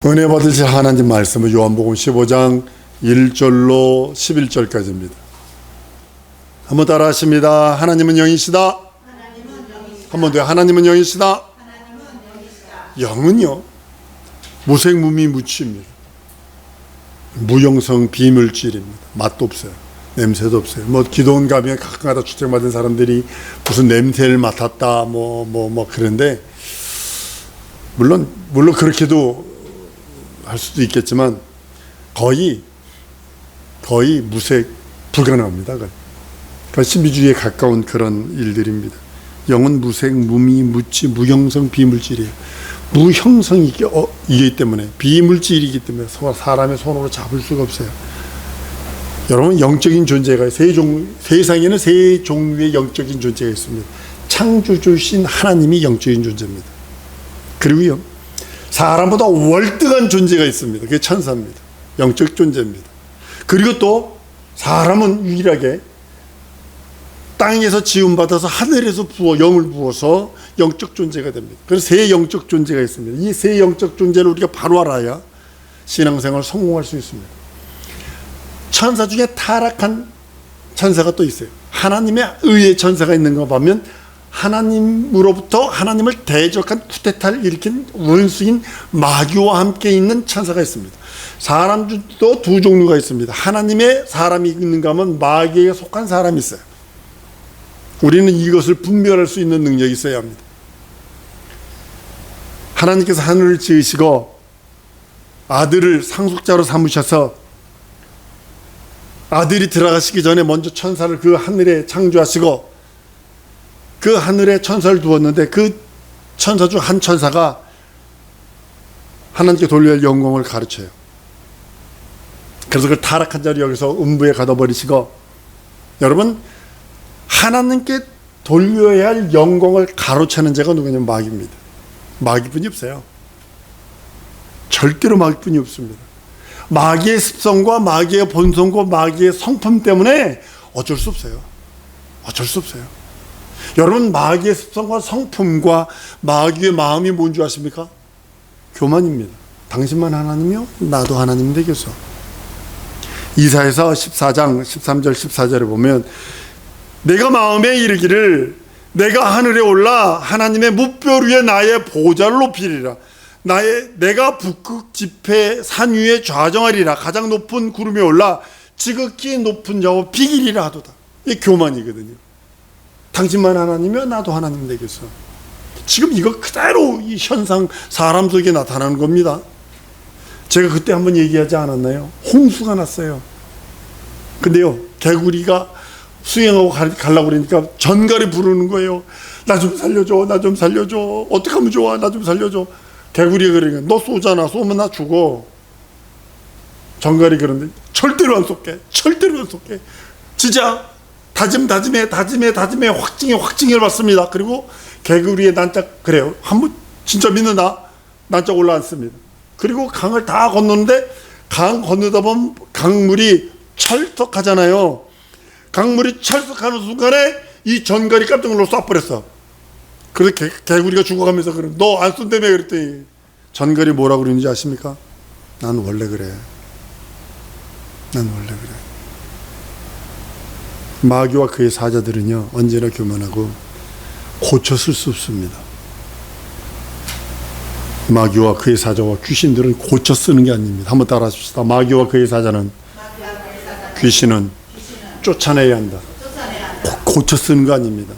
은혜 받으실 하나님 말씀은 요한복음 15장 1절로 11절까지입니다. 한번 따라 하십니다. 하나님은 영이시다. 한 번 더. 하나님은 영이시다. 영은요, 무색무미무취입니다. 무형성 비물질입니다. 맛도 없어요. 냄새도 없어요. 뭐 기도원 가면 가끔가다 추천받은 사람들이 무슨 냄새를 맡았다 그런데 물론 그렇게도 할 수도 있겠지만 거의 무색 불가능합니다. 그러니까 신비주의에 가까운 그런 일들입니다. 영은 무색, 무미, 무치, 무형성, 비물질이에요. 무형성이기 때문에, 비물질이기 때문에 사람의 손으로 잡을 수가 없어요. 여러분, 영적인 존재가 세상에는 세 종류의 영적인 존재가 있습니다. 창조주신 하나님이 영적인 존재입니다. 그리고요, 사람보다 월등한 존재가 있습니다. 그게 천사입니다. 영적 존재입니다. 그리고 또 사람은 유일하게 땅에서 지음받아서 하늘에서 영을 부어서 영적 존재가 됩니다. 그래서 세 영적 존재가 있습니다. 이 세 영적 존재를 우리가 바로 알아야 신앙생활을 성공할 수 있습니다. 천사 중에 타락한 천사가 또 있어요. 하나님의 의의 천사가 있는 거 보면 하나님으로부터 하나님을 대적한 쿠데타를 일으킨 원수인 마귀와 함께 있는 천사가 있습니다. 사람도 두 종류가 있습니다. 하나님의 사람이 있는가 하면 마귀에 속한 사람이 있어요. 우리는 이것을 분별할 수 있는 능력이 있어야 합니다. 하나님께서 하늘을 지으시고 아들을 상속자로 삼으셔서 아들이 들어가시기 전에 먼저 천사를 그 하늘에 창조하시고 그 하늘에 천사를 두었는데 그 천사 중 한 천사가 하나님께 돌려야 할 영광을 가르쳐요. 그래서 그 타락한 자를 여기서 음부에 가둬버리시고, 여러분, 하나님께 돌려야 할 영광을 가로채는 자가 누구냐면 마귀입니다. 마귀뿐이 없어요. 절대로 마귀뿐이 없습니다. 마귀의 습성과 마귀의 본성과 마귀의 성품 때문에 어쩔 수 없어요. 어쩔 수 없어요. 여러분, 마귀의 습성과 성품과 마귀의 마음이 뭔지 아십니까? 교만입니다. 당신만 하나님이요? 나도 하나님 되겠어. 이사야서 14장 13절 14절에 보면 내가 마음에 이르기를 내가 하늘에 올라 하나님의 뭇별 위에 나의 보좌를 높이리라. 내가 북극 지폐 산 위에 좌정하리라. 가장 높은 구름에 올라 지극히 높은 자와 비기리라 하도다. 이게 교만이거든요. 당신만 하나님이며 나도 하나님 되겠어. 지금 이거 그대로 이 현상 사람 속에 나타나는 겁니다. 제가 그때 한번 얘기하지 않았나요? 홍수가 났어요. 근데요, 개구리가 수영하고 가려고 그러니까 전갈이 부르는 거예요. 나 좀 살려줘, 나 좀 살려줘. 어떻게 하면 좋아, 나 좀 살려줘. 개구리가 그러니까 너 쏘잖아, 쏘면 나 죽어. 전갈이 그러는데 절대로 안 쏠게, 절대로 안 쏠게. 진짜 다짐에 확증을 받습니다. 그리고 개구리의 난짝, 그래요, 한번 진짜 믿는다, 난짝 올라앉습니다. 그리고 강을 다 건너는데 강 건너다 보면 강물이 철썩하잖아요. 강물이 철썩하는 순간에 이 전갈이 깜짝 놀라 쏴버렸어. 그래서 개구리가 죽어가면서 그래, 너 안 쏜다며 그랬더니 전갈이 뭐라고 그러는지 아십니까? 난 원래 그래. 난 원래 그래. 마귀와 그의 사자들은요, 언제나 교만하고 고쳐 쓸 수 없습니다. 마귀와 그의 사자와 귀신들은 고쳐 쓰는 게 아닙니다. 한번 따라 하십시다. 마귀와 그의 사자는, 귀신은 쫓아내야 한다. 고쳐 쓰는 거 아닙니다.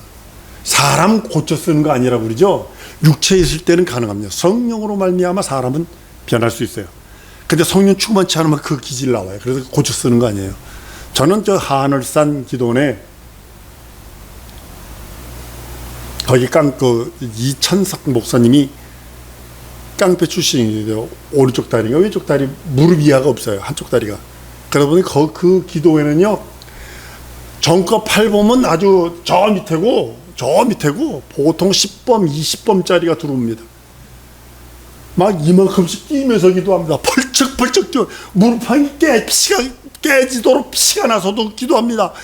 사람 고쳐 쓰는 거 아니라고 그러죠. 육체에 있을 때는 가능합니다. 성령으로 말미암아 사람은 변할 수 있어요. 근데 성령 충만치 않으면 그 기질 나와요. 그래서 고쳐 쓰는 거 아니에요. 저는 저 하늘산 기도원에 거기 이천석 목사님이 깡패 출신이에요. 오른쪽 다리가, 왼쪽 다리 무릎 이하가 없어요. 한쪽 다리가. 그러다 보니 그 기도회는요, 정가 8범은 아주 저 밑에고 보통 10범, 20범짜리가 들어옵니다. 막 이만큼씩 뛰면서 기도합니다. 펄쩍펄쩍 뛰어. 무릎판이 피가 깨지도록 피가 나서도 기도합니다.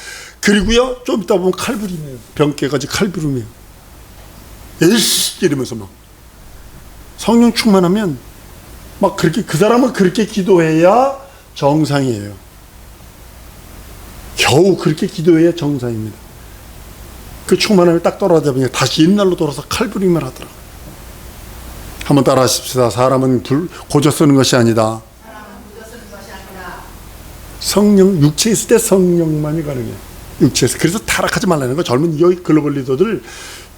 그리고요, 좀 이따 보면 칼부림이에요. 병 깨가지고 칼부림이에요. 에이씨 이러면서 막. 성령 충만하면 막 그렇게, 그 사람은 그렇게 기도해야 정상이에요. 겨우 그렇게 기도해야 정상입니다. 그 충만함이 딱 떨어져 보니까 다시 옛날로 돌아서 칼부림을 하더라고요. 한번 따라 하십시다. 사람은 고쳐 쓰는 것이 아니다. 성령, 육체에 있을 때 성령만이 가능해요. 육체에서. 그래서 타락하지 말라는 거. 젊은 여기 글로벌 리더들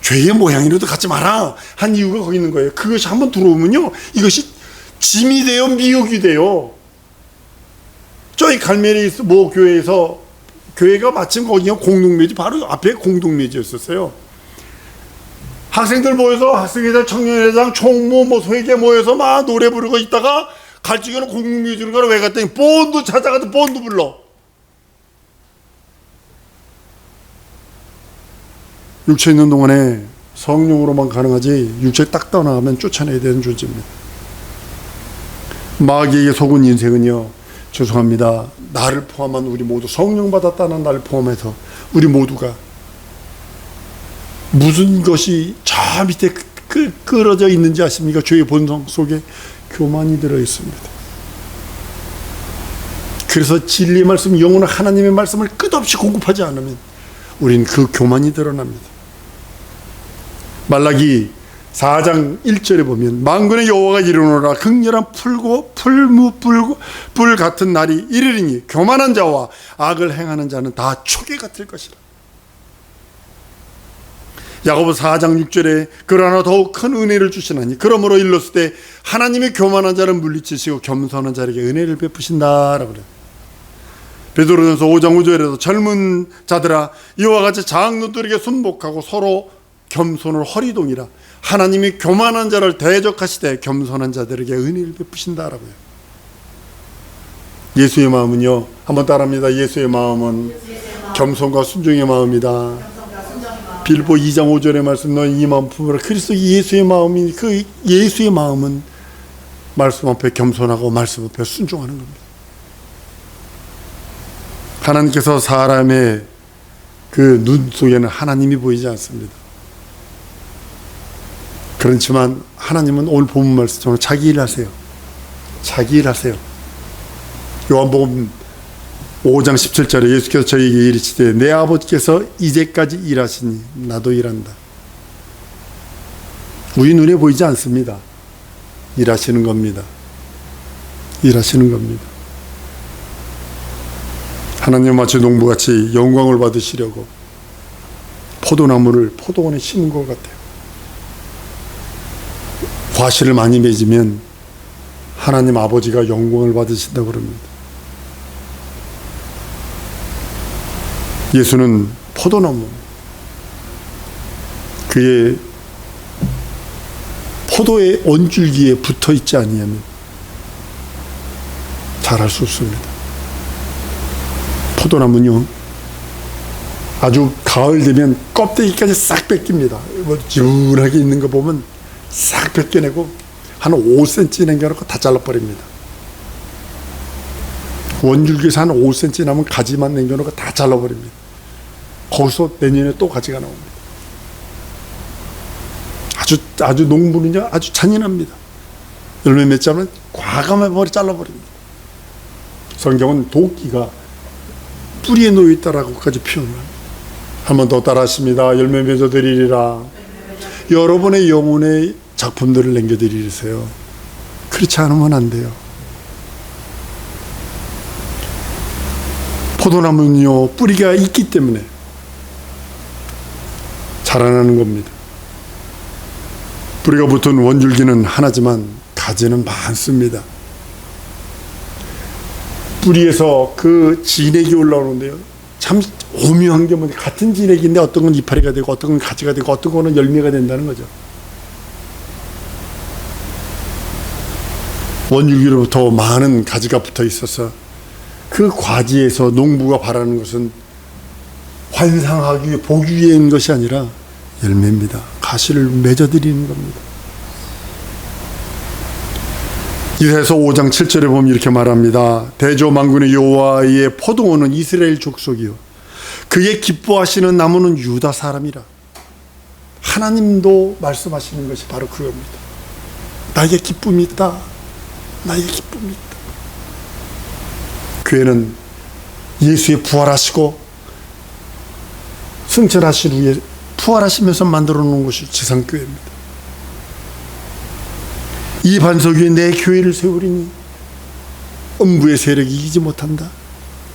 죄의 모양이라도 갖지 마라 한 이유가 거기 있는 거예요. 그것이 한번 들어오면요, 이것이 짐이 돼요, 미혹이 돼요. 저희 갈멜리 모 교회에서, 교회가 마침 거기가 공동묘지, 바로 앞에 공동묘지였었어요. 학생들 모여서 학생회장, 청년회장, 총무, 뭐 회계 모여서 막 노래 부르고 있다가 갈증에는 공동묘지로 가러 왜 갔더니 본드 찾아가서 본드 불러. 육체 있는 동안에 성령으로만 가능하지, 육체 딱 떠나가면 쫓아내야 되는 존재입니다. 마귀에게 속은 인생은요, 죄송합니다, 나를 포함한 우리 모두, 성령 받았다는 나를 포함해서 우리 모두가 무슨 것이 저 밑에 끌어져 있는지 아십니까? 죄의 본성 속에 교만이 들어 있습니다. 그래서 진리의 말씀, 영원한 하나님의 말씀을 끝없이 공급하지 않으면 우리는 그 교만이 드러납니다. 말라기 4장 1절에 보면 만군의 여호와가 이르노라, 극렬한 불 같은 날이 이르리니 교만한 자와 악을 행하는 자는 다 초계 같을 것이라. 야고보서 4장 6절에 그러나 더욱 큰 은혜를 주시나니 그러므로 일렀을 때 하나님이 교만한 자를 물리치시고 겸손한 자에게 은혜를 베푸신다라고 그래요. 베드로전서 5장 5절에도 젊은 자들아 이와 같이 장로들에게 순복하고 서로 겸손을 허리동이라. 하나님이 교만한 자를 대적하시되 겸손한 자들에게 은혜를 베푸신다라고요. 예수의 마음은요, 한번 따라합니다. 예수의 마음은 겸손과 순종의 마음이다. 빌보 2장 5절의 말씀, 너희 이 마음 품으라. 그리스도 예수의 마음이, 그 예수의 마음은 말씀 앞에 겸손하고 말씀 앞에 순종하는 겁니다. 하나님께서 사람의 그 눈 속에는 하나님이 보이지 않습니다. 그렇지만 하나님은 오늘 본문 말씀처럼 자기 일 하세요. 자기 일 하세요. 요한복음 5장 17절에 예수께서 저희에게 이르시되 내 아버지께서 이제까지 일하시니 나도 일한다. 우리 눈에 보이지 않습니다. 일하시는 겁니다. 일하시는 겁니다. 하나님 마치 농부같이 영광을 받으시려고 포도나무를 포도원에 심은 것 같아요. 과실을 많이 맺으면 하나님 아버지가 영광을 받으신다고 그럽니다. 예수는 포도나무, 그의 포도의 원줄기에 붙어 있지 아니하면 자랄 수 없습니다. 포도나무는요, 아주 가을 되면 껍데기까지 싹 벗깁니다. 지운하게 있는 거 보면 싹 벗겨내고 한 5cm 남겨놓고 다 잘라버립니다. 원줄기에서 한 5cm 남은 가지만 남겨놓고 다 잘라버립니다. 거기서 내년에 또 가지가 나옵니다. 아주 농부는요, 아주 잔인합니다. 열매 맺자면 과감하게 머리 잘라버립니다. 성경은 도끼가 뿌리에 놓여있다라고까지 표현합니다. 한 번 더 따라하십니다. 열매 맺어드리리라. 여러분의 영혼의 작품들을 남겨드리세요. 그렇지 않으면 안 돼요. 포도나무는요, 뿌리가 있기 때문에 자라나는 겁니다. 뿌리가 붙은 원줄기는 하나지만 가지는 많습니다. 뿌리에서 그 진액이 올라오는데요, 참 오묘한 게 뭐냐, 같은 진액인데 어떤 건 이파리가 되고 어떤 건 가지가 되고 어떤 거는 열매가 된다는 거죠. 원줄기로부터 많은 가지가 붙어 있어서 그 과지에서 농부가 바라는 것은 환상하기 위해 보기 위한 것이 아니라 열매입니다. 가시를 맺어드리는 겁니다. 이사야서 5장 7절에 보면 이렇게 말합니다. 대저 만군의 여호와의 포도원은 이스라엘 족속이요 그의 기뻐하시는 나무는 유다 사람이라. 하나님도 말씀하시는 것이 바로 그겁니다. 나에게 기쁨이 있다. 나의 기쁨이다. 교회는 예수의 부활하시고 승천하신 후에 부활하시면서 만들어 놓은 것이 지상교회입니다. 이 반석 위에 내 교회를 세우리니 음부의 세력이 이기지 못한다.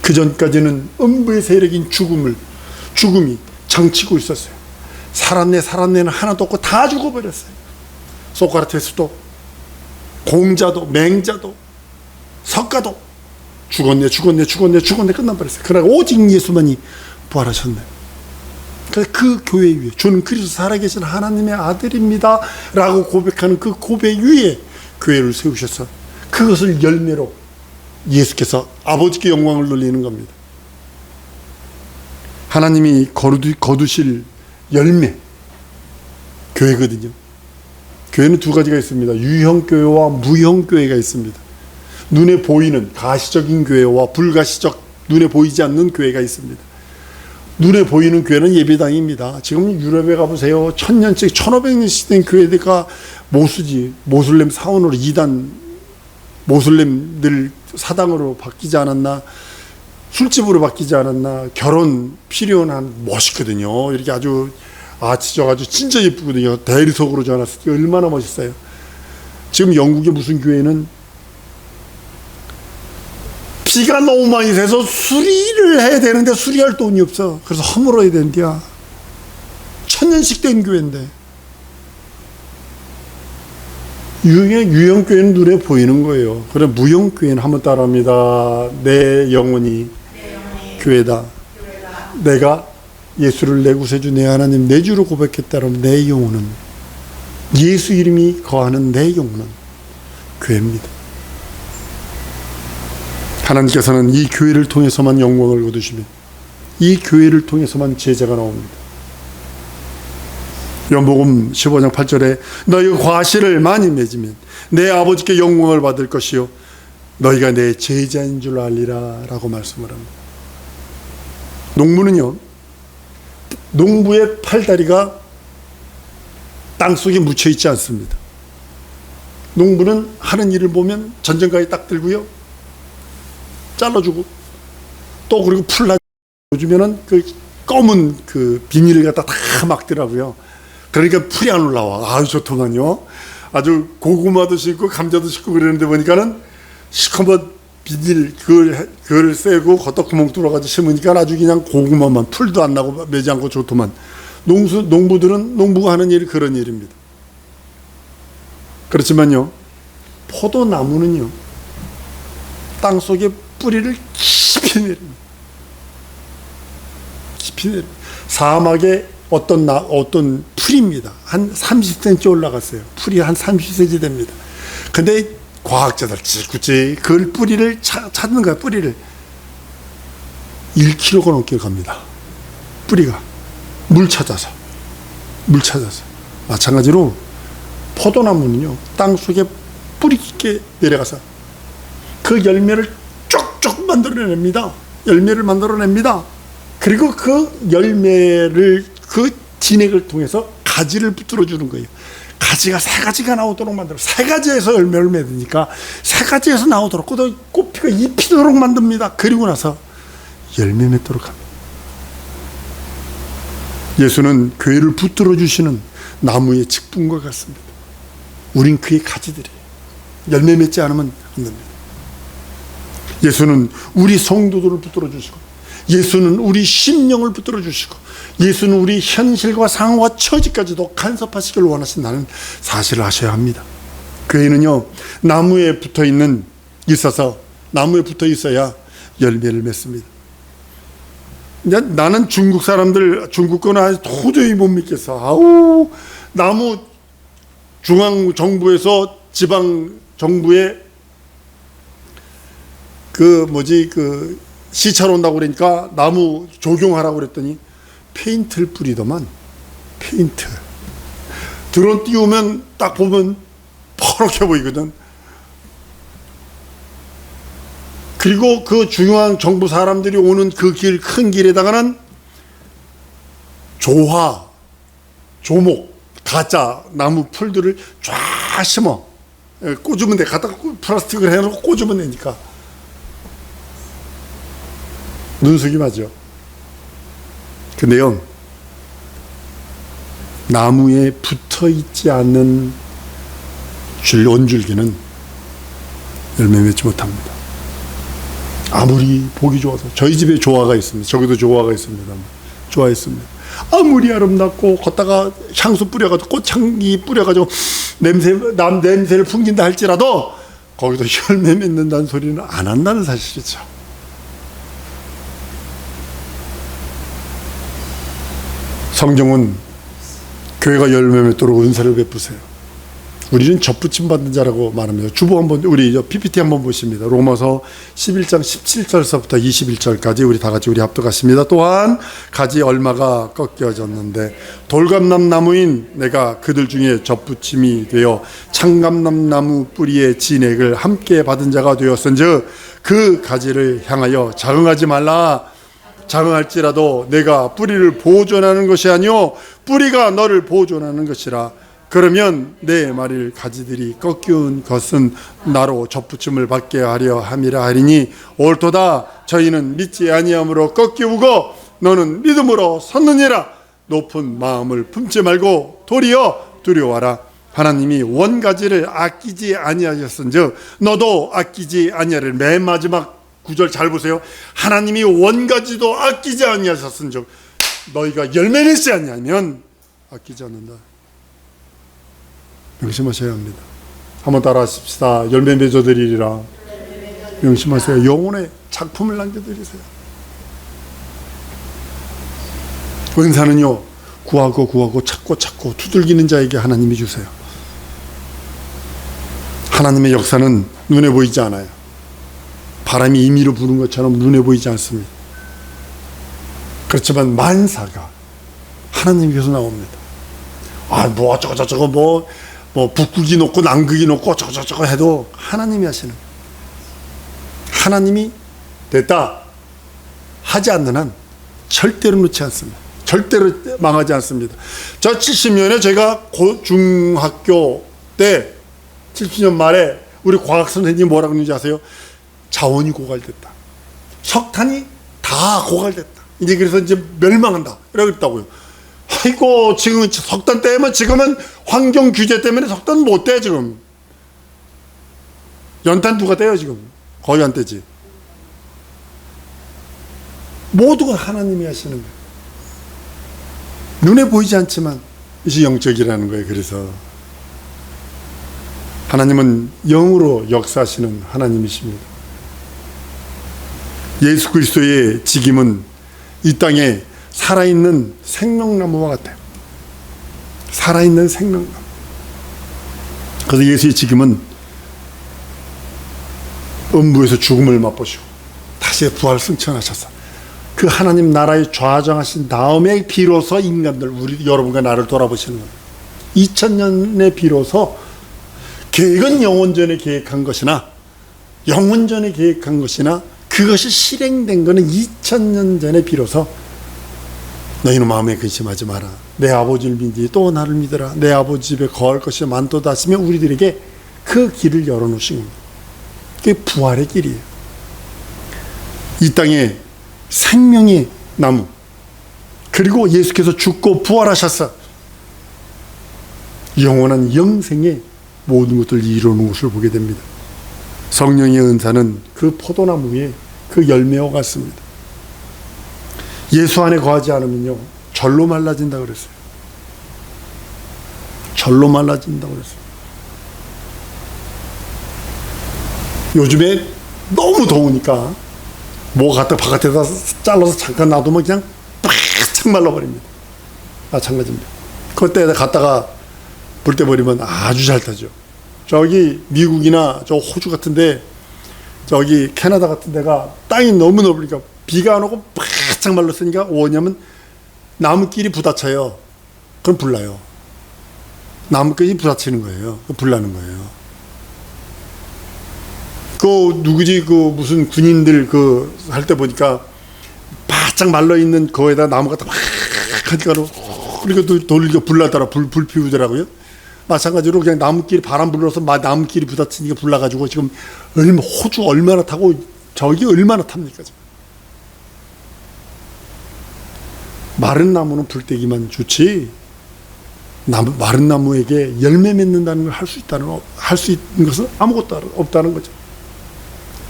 그 전까지는 음부의 세력인 죽음이 장치고 있었어요. 살았네는 하나도 없고 다 죽어버렸어요. 소크라테스도 공자도 맹자도 석가도 죽었네 끝나버렸어요. 그러나 오직 예수만이 부활하셨네. 그래서 그 교회 위에 주는 그리스도 살아계신 하나님의 아들입니다 라고 고백하는 그 고백 위에 교회를 세우셔서 그것을 열매로 예수께서 아버지께 영광을 돌리는 겁니다. 하나님이 거두실 열매, 교회거든요. 교회는 두 가지가 있습니다. 유형교회와 무형교회가 있습니다. 눈에 보이는 가시적인 교회와 불가시적 눈에 보이지 않는 교회가 있습니다. 눈에 보이는 교회는 예배당입니다. 지금 유럽에 가보세요. 1000년씩 1500년씩 된 교회가 모슬렘 사원으로 이단 모슬렘들 사당으로 바뀌지 않았나, 술집으로 바뀌지 않았나. 결혼 필요한 멋있거든요. 이렇게 아주 아치져가지고 진짜 예쁘거든요. 대리석으로 전화했을 때 얼마나 멋있어요. 지금 영국의 무슨 교회는 비가 너무 많이 새서 수리를 해야 되는데 수리할 돈이 없어. 그래서 허물어야 된대야. 1000년씩 된 교회인데. 유형교회는 눈에 보이는 거예요. 그래 무형교회는 한번 따라합니다. 내 영혼이 교회다. 내가 예수를 내 구세주 내 하나님 내 주로 고백했다면 내 영혼은, 예수 이름이 거하는 내 영혼은 교회입니다. 하나님께서는 이 교회를 통해서만 영광을 거두시며 이 교회를 통해서만 제자가 나옵니다. 요한복음 15장 8절에 너희가 과실을 많이 맺으면 내 아버지께 영광을 받을 것이요 너희가 내 제자인 줄 알리라 라고 말씀을 합니다. 농부는요, 농부의 팔다리가 땅속에 묻혀 있지 않습니다. 농부는 하는 일을 보면 전정가에 딱 들고요, 잘라주고 또 그리고 풀 놔주면은 그 검은 그 비닐을 갖다 다 막더라고요. 그러니까 풀이 안 올라와. 아주 좋더만요. 아주 고구마도 심고 감자도 심고 그러는데 보니까는 시커먼 비닐 그걸 쐬고 겉다 구멍 뚫어가지고 심으니까 아주 그냥 고구마만, 풀도 안 나고 매지 않고 좋더만. 농부가 하는 일이 그런 일입니다. 그렇지만요, 포도나무는요, 땅 속에 뿌리를 깊이 내립니다. 깊이 내립니다. 사막에 어떤 풀입니다. 한 30cm 올라갔어요. 풀이 한 30cm 됩니다. 근데 과학자들 굳이 그 뿌리를 찾는 거야. 뿌리를 1km가 넘게 갑니다. 뿌리가 물 찾아서 마찬가지로 포도나무는요, 땅 속에 뿌리 깊게 내려가서 그 열매를 쪽쪽 만들어냅니다. 그리고 그 열매를 그 진액을 통해서 가지를 붙들어 주는 거예요. 가지가 세 가지가 나오도록 만들어. 세 가지에서 열매를 맺으니까 세 가지에서 나오도록, 꽃피가 잎이도록 만듭니다. 그리고 나서 열매 맺도록 합니다. 예수는 교회를 붙들어 주시는 나무의 직분과 같습니다. 우린 그의 가지들이에요. 열매 맺지 않으면 안 됩니다. 예수는 우리 성도들을 붙들어 주시고, 예수는 우리 심령을 붙들어 주시고, 예수는 우리 현실과 상황과 처지까지도 간섭하시길 원하신다는 사실을 아셔야 합니다. 교회는요, 나무에 붙어 있어야 열매를 맺습니다. 나는 중국 거는 도저히 못 믿겠어. 나무 중앙 정부에서 지방 정부에 시찰 온다고 그러니까 나무 조경하라고 그랬더니 페인트를 뿌리더만. 페인트. 드론 띄우면 딱 보면 퍼렇게 보이거든. 그리고 그 중앙 정부 사람들이 오는 그 큰 길에다가는 조목, 가짜 나무 풀들을 쫙 심어. 꽂으면 돼. 갖다가 플라스틱을 해놓고 꽂으면 되니까. 눈속임 하죠. 근데요, 나무에 붙어 있지 않는 원줄기는 열매 맺지 못합니다. 아무리 보기 좋아서. 저희 집에 조화가 있습니다. 저기도 조화가 있습니다. 조화 있습니다. 아무리 아름답고 걷다가 향수 뿌려가지고 꽃향기 뿌려가지고 남 냄새를 풍긴다 할지라도 거기도 열매 맺는다는 소리는 안 한다는 사실이죠. 성경은 교회가 열매 맺도록 은사를 베푸세요. 우리는 접붙임 받는 자라고 말합니다. 주보 한번, 우리 PPT 한번 보십니다. 로마서 11장 17절서부터 21절까지 우리 다 같이 우리 합독하십니다. 또한 가지 얼마가 꺾여졌는데 돌감람 나무인 내가 그들 중에 접붙임이 되어 창감람 나무 뿌리의 진액을 함께 받은 자가 되었은즉 그 가지를 향하여 자긍하지 말라. 자긍할지라도 내가 뿌리를 보존하는 것이 아니요 뿌리가 너를 보존하는 것이라. 그러면 내 말일 가지들이 꺾여온 것은 나로 접붙임을 받게 하려 함이라 하리니 옳도다. 저희는 믿지 아니함으로 꺾이우고 너는 믿음으로 섰느니라. 높은 마음을 품지 말고 도리어 두려워하라. 하나님이 원가지를 아끼지 아니하셨은즉 너도 아끼지 아니하리라. 맨 마지막 구절 잘 보세요. 하나님이 원가지도 아끼지 아니하셨은즉 너희가 열매 맺지 아니하면 아끼지 않는다. 명심하셔야 합니다. 한번 따라하십시다. 열매 맺어드리리라. 명심하세요. 영혼의 작품을 남겨드리세요. 은사는요, 구하고 찾고 두들기는 자에게 하나님이 주세요. 하나님의 역사는 눈에 보이지 않아요. 바람이 임의로 부는 것처럼 눈에 보이지 않습니다. 그렇지만 만사가 하나님께서 나옵니다. 뭐 어쩌고 뭐 북극이 높고 남극이 높고 어쩌고 해도 하나님이 하시는 거예요. 하나님이 됐다 하지 않는 한 절대로 놓지 않습니다. 절대로 망하지 않습니다. 저 70년에 제가 중학교 때 70년 말에 우리 과학 선생님이 뭐라고 했는지 아세요? 자원이 고갈됐다. 석탄이 다 고갈됐다. 이제 그래서 이제 멸망한다. 이라고 했다고요. 아이고, 지금 석탄 떼면 지금은 환경 규제 때문에 석탄 못 떼, 지금. 연탄 누가 떼요, 지금? 거의 안 떼지. 모두가 하나님이 하시는 거예요. 눈에 보이지 않지만 이것이 영적이라는 거예요. 그래서 하나님은 영으로 역사하시는 하나님이십니다. 예수 그리스도의 직임은 이 땅에 살아있는 생명나무와 같아요. 살아있는 생명나무. 그래서 예수의 직임은 음부에서 죽음을 맛보시고 다시 부활 승천하셔서 그 하나님 나라에 좌정하신 다음에 비로소 인간들, 우리 여러분과 나를 돌아보시는 겁니다. 2000년에 비로소 계획은 영원전에 계획한 것이나 영원전에 계획한 것이나 그것이 실행된 것은 2000년 전에 비로소 너희는 마음에 근심하지 마라. 내 아버지를 믿니 또 나를 믿어라. 내 아버지 집에 거할 것이 많도다 하시며 우리들에게 그 길을 열어놓으신 겁니다. 그게 부활의 길이에요. 이 땅에 생명의 나무, 그리고 예수께서 죽고 부활하셔서 영원한 영생의 모든 것들을 이루는 것을 보게 됩니다. 성령의 은사는 그 포도나무 위에 그 열매와 같습니다. 예수 안에 거하지 않으면요, 절로 말라진다 그랬어요. 절로 말라진다 그랬어요. 요즘에 너무 더우니까 뭐 갖다 바깥에다 잘라서 잠깐 놔두면 그냥 바짝 말라버립니다. 마찬가지입니다. 그때에다 갖다가 불때 버리면 아주 잘 타죠. 저기 미국이나 저 호주 같은데, 저기 캐나다 같은 데가 땅이 너무 넓으니까 비가 안 오고 바짝 말랐으니까 뭐냐면 나무끼리 부딪혀요. 그럼 불나요. 나무끼리 부딪히는 거예요. 불나는 거예요. 그 누구지, 그 무슨 군인들 그 할 때 보니까 바짝 말라 있는 거에다 나무가 딱 하니까 그리고 돌리고 불나더라. 불 피우더라고요. 마찬가지로 그냥 나무끼리 바람 불러서 나무끼리 부딪히니까 불나가지고 지금 호주 얼마나 타고 저기 얼마나 탑니까 지금. 마른 나무는 불때기만 좋지 마른 나무에게 열매 맺는다는 걸 할 수 있는 것은 아무것도 없다는 거죠.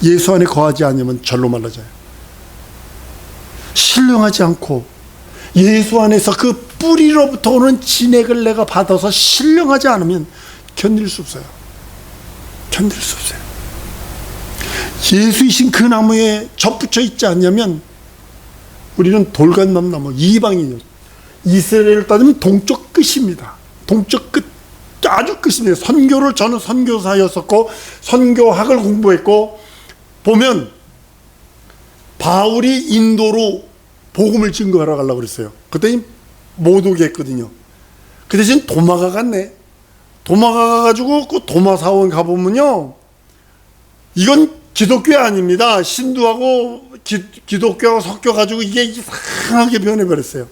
예수 안에 거하지 않으면 절로 말라져요. 신령하지 않고 예수 안에서 그 뿌리로부터 오는 진액을 내가 받아서 신령하지 않으면 견딜 수 없어요. 견딜 수 없어요. 예수이신 그 나무에 접붙여 있지 않냐면 우리는 돌간남 나무, 이방인이요. 이스라엘을 따지면 동쪽 끝입니다. 동쪽 끝, 아주 끝입니다. 저는 선교사였었고 선교학을 공부했고, 보면 바울이 인도로 복음을 증거하러 가려고 그랬어요. 그랬더니 못 오게 했거든요. 그 대신 도마가 갔네. 도마가 가가지고 그 도마 사원 가보면요, 이건 기독교 아닙니다. 신두하고 기독교하고 섞여가지고 이게 이상하게 변해버렸어요.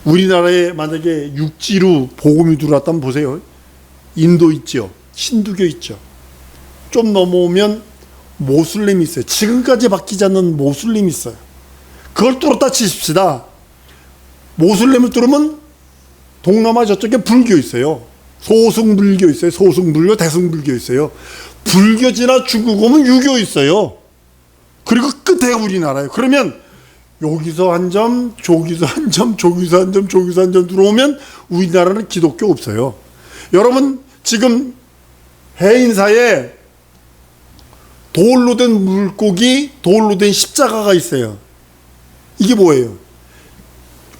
우리나라에 만약에 육지로 복음이 들어왔다면 보세요. 인도 있죠. 신두교 있죠. 좀 넘어오면 모슬림이 있어요. 지금까지 바뀌지 않는 모슬림이 있어요. 그걸 뚫었다 치십시다. 모슬림을 뚫으면 동남아 저쪽에 불교 있어요. 소승불교 있어요. 소승불교, 대승불교 있어요. 불교 지나 중국 오면 유교 있어요. 그리고 끝에 우리나라예요. 그러면 여기서 한 점, 저기서 한 점, 저기서 한 점, 저기서 한 점 들어오면 우리나라는 기독교 없어요. 여러분 지금 해인사에 돌로 된 물고기, 돌로 된 십자가가 있어요. 이게 뭐예요?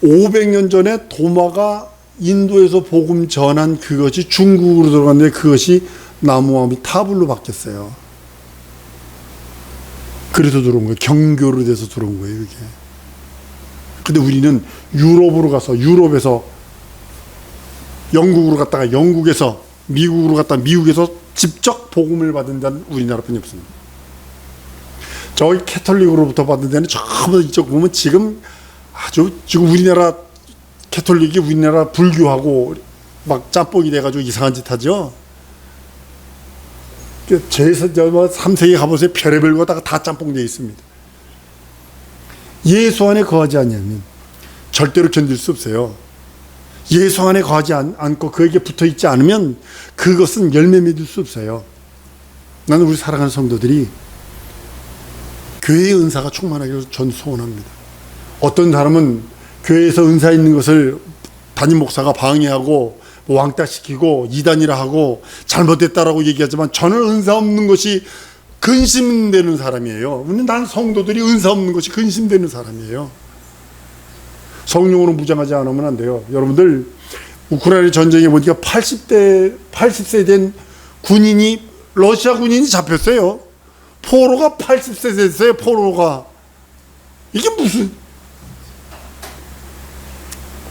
500년 전에 도마가 인도에서 복음 전한 그것이 중국으로 들어갔는데 그것이 나무아미 타블로 바뀌었어요. 그래서 들어온 거예요. 경교로 돼서 들어온 거예요, 이게. 근데 우리는 유럽으로 가서, 유럽에서 영국으로 갔다가 영국에서 미국으로 갔다가 미국에서 직접 복음을 받은 데는 우리나라뿐이 없습니다. 저기 캐톨릭으로부터 받은 데는 전부 이쪽 보면 지금 우리나라 캐톨릭이 우리나라 불교하고 막 짬뽕이 돼가지고 이상한 짓 하죠. 제3세기 가보세요. 별의별 거다가 다 짬뽕 되어 있습니다. 예수 안에 거하지 않으면 절대로 견딜 수 없어요. 예수 안에 거하지 않고 그에게 붙어 있지 않으면 그것은 열매 맺을 수 없어요. 나는 우리 사랑하는 성도들이 교회의 은사가 충만하기를 전 소원합니다. 어떤 사람은 교회에서 은사 있는 것을 담임 목사가 방해하고 왕따시키고 이단이라 하고 잘못됐다라고 얘기하지만 저는 은사 없는 것이 근심되는 사람이에요. 난 성도들이 은사 없는 것이 근심되는 사람이에요. 성령으로 무장하지 않으면 안 돼요. 여러분들 우크라이나 전쟁에 보니까 80세 된 군인이, 러시아 군인이 잡혔어요. 포로가 80세 됐어요. 포로가. 이게 무슨.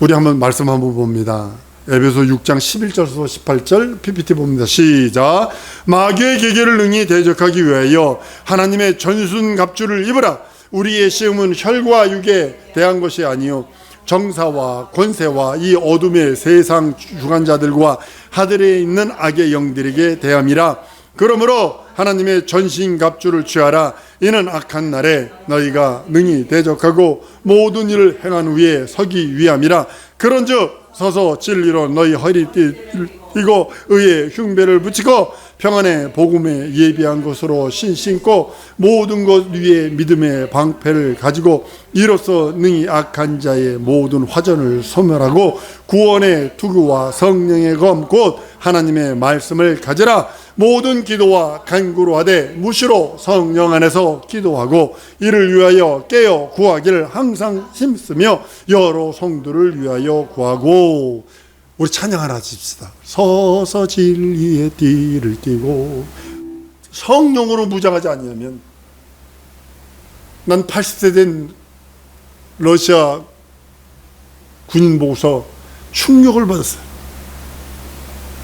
우리 한번 말씀 한번 봅니다. 에베소 6장 11절에서 18절 PPT 봅니다. 시작. 마귀의 계계를 능히 대적하기 위하여 하나님의 전순 갑주를 입으라. 우리의 시험은 혈과 육에 대한 것이 아니요 정사와 권세와 이 어둠의 세상 주관자들과 하늘에 있는 악의 영들에게 대함이라. 그러므로 하나님의 전신갑주를 취하라. 이는 악한 날에 너희가 능히 대적하고 모든 일을 행한 후에 서기 위함이라. 그런즉 서서 진리로 너희 허리띠를 띠고 의의 흉배를 붙이고 평안의 복음에 예비한 것으로 신고 모든 것 위에 믿음의 방패를 가지고 이로써 능히 악한 자의 모든 화전을 소멸하고 구원의 투구와 성령의 검 곧 하나님의 말씀을 가지라. 모든 기도와 간구로 하되 무시로 성령 안에서 기도하고 이를 위하여 깨어 구하기를 항상 힘쓰며 여러 성도를 위하여 구하고. 우리 찬양 하나 하십시다. 서서 진리의 띠를 띠고. 성령으로 무장하지 않으면, 난 80세 된 러시아 군인 보고서 충격을 받았어요.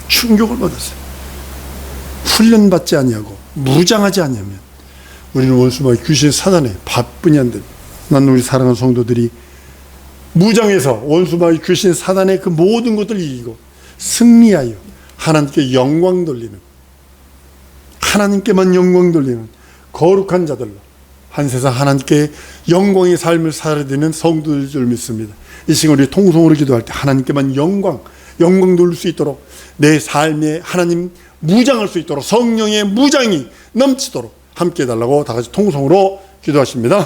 충격을 받았어요. 훈련받지 아니하고 무장하지 않으면 우리는 원수마귀 귀신 사단에 밥뿐이 안 됩니다. 난 우리 사랑하는 성도들이 무장해서 원수마귀 귀신 사단의 그 모든 것들을 이기고 승리하여 하나님께 영광 돌리는, 하나님께만 영광 돌리는 거룩한 자들로 한 세상 하나님께 영광의 삶을 살아야 되는 성도들 줄 믿습니다. 이 시간 우리 통성으로 기도할 때 하나님께만 영광 돌릴 수 있도록, 내 삶에 하나님 무장할 수 있도록 성령의 무장이 넘치도록 함께 해달라고 다 같이 통성으로 기도하십니다.